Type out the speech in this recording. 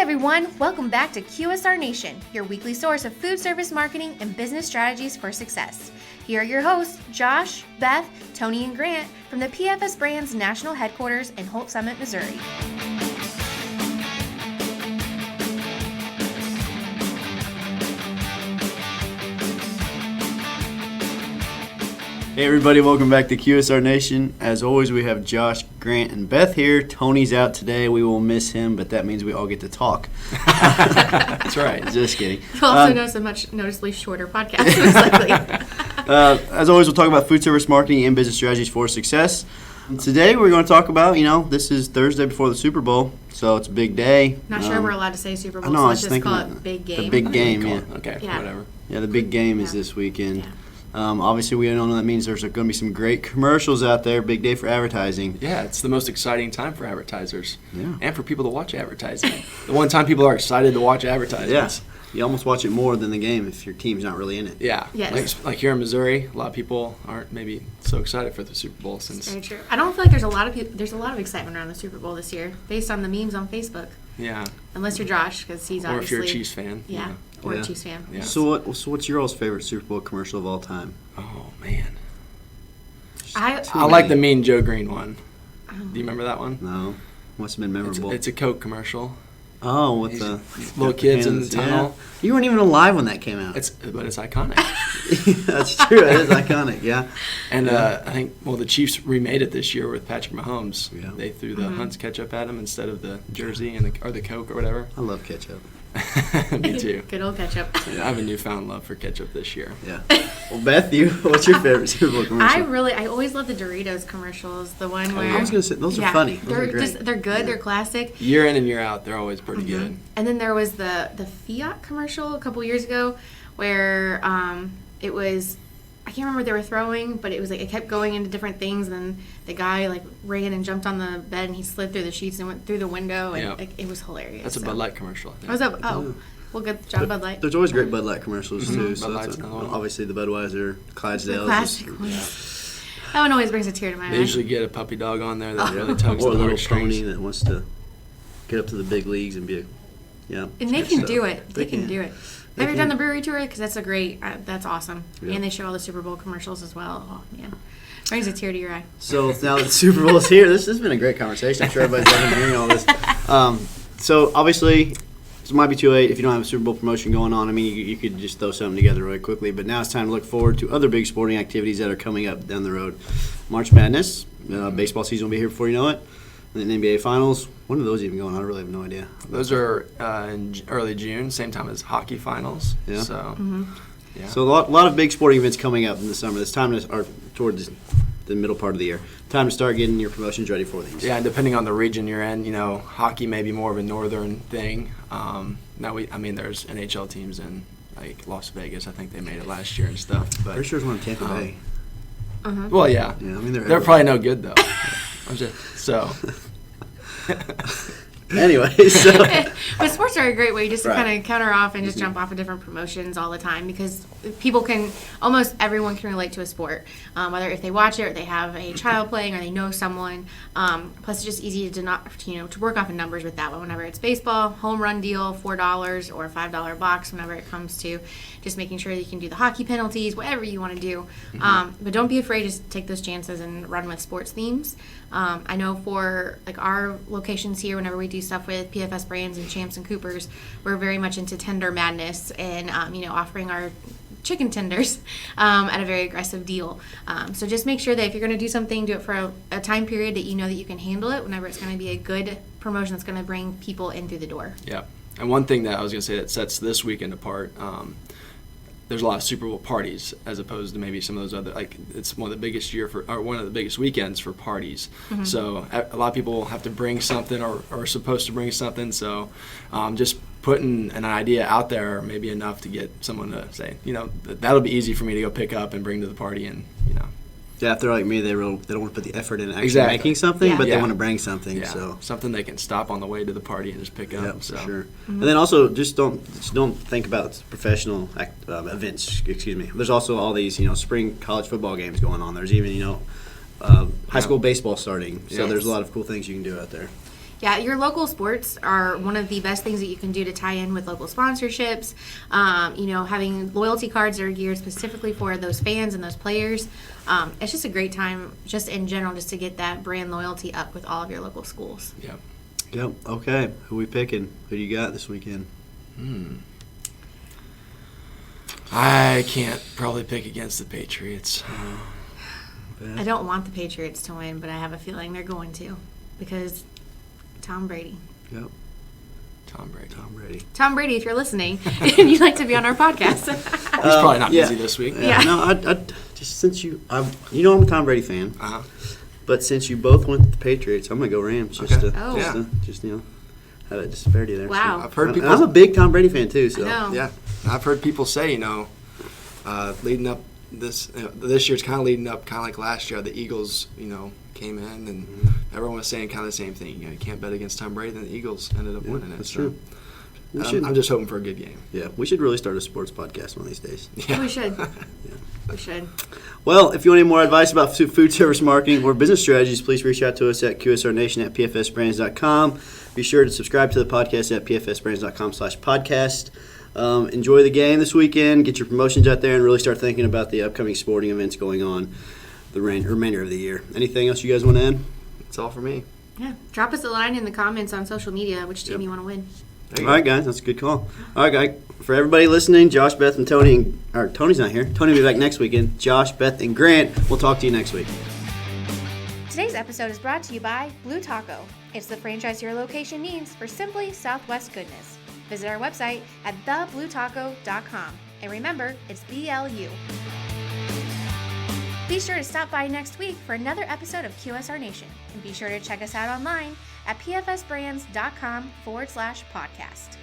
everyone, welcome back to QSR Nation, your weekly source of food service marketing and business strategies for success. Here are your hosts, Josh, Beth, Tony, and Grant from the PFS Brands National Headquarters in Holt Summit, Missouri. Hey everybody, welcome back to QSR Nation. As always, we have Josh, Grant, and Beth here. Tony's out today. We will miss him, but that means we all get to talk. That's right. Just kidding. You'll also notice a much noticeably shorter podcast, most likely. As always, we'll talk about food service marketing and business strategies for success. Today, we're going to talk about, this is Thursday before the Super Bowl, so it's a big day. Not sure we're allowed to say Super Bowl, I know, so I let's was just call thinking it Big Game. The big game, yeah. Okay, Yeah. whatever. Yeah, the big game is this weekend. Yeah. Obviously, we know that means there's going to be some great commercials out there. Big day for advertising. Yeah, it's the most exciting time for advertisers Yeah. and for people to watch advertising. The one time people are excited to watch advertisements. Yeah. You almost watch it more than the game if your team's not really in it. Yeah. Yes. Like here in Missouri, a lot of people aren't maybe so excited for the Super Bowl since. Very true. I don't feel like there's a lot of excitement around the Super Bowl this year, based on the memes on Facebook. Yeah. Unless you're Josh, because he's Or if obviously you're a Chiefs fan. Yeah, or Yeah. a Chiefs fan. Yeah. So what's your all's favorite Super Bowl commercial of all time? Oh man. I I like the Mean Joe Green one. Do you remember that one? No, must have been memorable. It's a Coke commercial. With the Little kids in the hands, tunnel. Yeah. You weren't even alive when that came out. But it's iconic. That's true. It is iconic. Yeah. And I think the Chiefs remade it this year with Patrick Mahomes. Yeah. They threw the Hunt's ketchup at him instead of the jersey or the Coke or whatever. I love ketchup. Me too. Good old ketchup. I have a newfound love for ketchup this year. Yeah. Well, Beth, what's your favorite Super Bowl commercial? I always love the Doritos commercials. The one where I was gonna say those are funny. Those they're are great. they're good. Yeah. They're classic. Year in and year out, they're always pretty good. And then there was the Fiat commercial a couple years ago where it was, I can't remember what they were throwing, but it was like it kept going into different things, and then the guy like ran and jumped on the bed and he slid through the sheets and went through the window, and Yeah. it was hilarious. That's a Bud Light commercial. I think. Was that? Oh, well, good job, Bud Light. There's always great Bud Light commercials too. So Bud that's Light's another one. obviously the Budweiser, Clydesdale. The classic ones. That one always brings a tear to my They eye. usually get a puppy dog on there that really tugs Or a the little pony heartstrings. that wants to get up to the big leagues and be And they can do it. They can do it. They Have you can. done the brewery tour? Because that's that's awesome. Yeah. And they show all the Super Bowl commercials as well. Oh, man. Brings a tear to your eye. So now that the Super Bowl is here, this has been a great conversation. I'm sure everybody's loving hearing all this. So obviously, it might be too late if you don't have a Super Bowl promotion going on. I mean, you could just throw something together really quickly. But now it's time to look forward to other big sporting activities that are coming up down the road. March Madness, baseball season will be here before you know it. And then NBA Finals. When are those even going on? I really have no idea. Those are in early June, same time as hockey finals. Yeah. So, yeah. So a lot of big sporting events coming up in the summer. It's time to, or toward the middle part of the year. Time to start getting your promotions ready for these. Yeah, and depending on the region you're in, hockey may be more of a northern thing. There's NHL teams in like Las Vegas. I think they made it last year and stuff. But Pretty sure it's one in Tampa Bay. well, yeah, Yeah, I mean they're probably no good though. Anyway, so But sports are a great way just to Right. kind of counter off and just jump off of different promotions all the time, because almost everyone can relate to a sport, whether if they watch it or they have a child playing or they know someone. Plus, it's just easy to work off of numbers with that one. Whenever it's baseball, home run deal, $4 or $5 box. Whenever it comes to just making sure that you can do the hockey penalties, whatever you want to do. But don't be afraid to take those chances and run with sports themes. I know for like our locations here, whenever we do stuff with PFS Brands and Champs and Coopers, we're very much into tender madness and offering our chicken tenders at a very aggressive deal. So just make sure that if you're going to do something, do it for a time period that you know that you can handle it. Whenever it's going to be a good promotion that's going to bring people in through the door. Yeah, and one thing that I was going to say that sets this weekend apart. There's a lot of Super Bowl parties as opposed to maybe some of those other, like it's one of the biggest one of the biggest weekends for parties. So a lot of people have to bring something or are supposed to bring something. So just putting an idea out there may be enough to get someone to say, that'll be easy for me to go pick up and bring to the party, and yeah, if they're like me, they don't want to put the effort in actually Exactly. making something, Yeah. but they Yeah. want to bring something. yeah, So something they can stop on the way to the party and just pick up. yeah, So for sure. And then also just don't think about professional events. Excuse me. There's also all these spring college football games going on. There's even high school baseball starting. So Yeah. there's a lot of cool things you can do out there. Yeah, your local sports are one of the best things that you can do to tie in with local sponsorships. Having loyalty cards that are geared specifically for those fans and those players. It's just a great time, just in general, just to get that brand loyalty up with all of your local schools. Yeah. Yep. Okay. Who we picking? Who do you got this weekend? I can't probably pick against the Patriots. I don't want the Patriots to win, but I have a feeling they're going to because Tom Brady. Yep. Tom Brady. Tom Brady. Tom Brady, if you're listening and you'd like to be on our podcast. He's probably not yeah. busy this week. Yeah. No, I just since I'm a Tom Brady fan, Uh-huh. but since you both went with the Patriots, I'm gonna go Rams just Okay. to Oh. have that disparity there. Wow. I've heard And people. I'm a big Tom Brady fan too. So I know. Yeah, I've heard people say, leading up this year's kind of leading up, kind of like last year, the Eagles, came in and everyone was saying kind of the same thing. You can't bet against Tom Brady, and the Eagles ended up winning it. that's so, true. We should, I'm just hoping for a good game. we should really start a sports podcast one of these days. Yeah. We should. We should. Well, if you want any more advice about food service marketing or business strategies, please reach out to us at qsrnation@pfsbrands.com. Be sure to subscribe to the podcast at pfsbrands.com/podcast. Enjoy the game this weekend. Get your promotions out there and really start thinking about the upcoming sporting events going on the remainder of the year. Anything else you guys want to add? That's all for me. Yeah. Drop us a line in the comments on social media which team you want to win. There you All right, guys, that's a good call. All right, guys, for everybody listening, Josh, Beth, and Tony, Tony's not here. Tony will be back next weekend. Josh, Beth, and Grant, we'll talk to you next week. Today's episode is brought to you by Blue Taco. It's the franchise your location needs for simply Southwest goodness. Visit our website at thebluetaco.com. And remember, it's BLU. Be sure to stop by next week for another episode of QSR Nation. And be sure to check us out online at pfsbrands.com/podcast.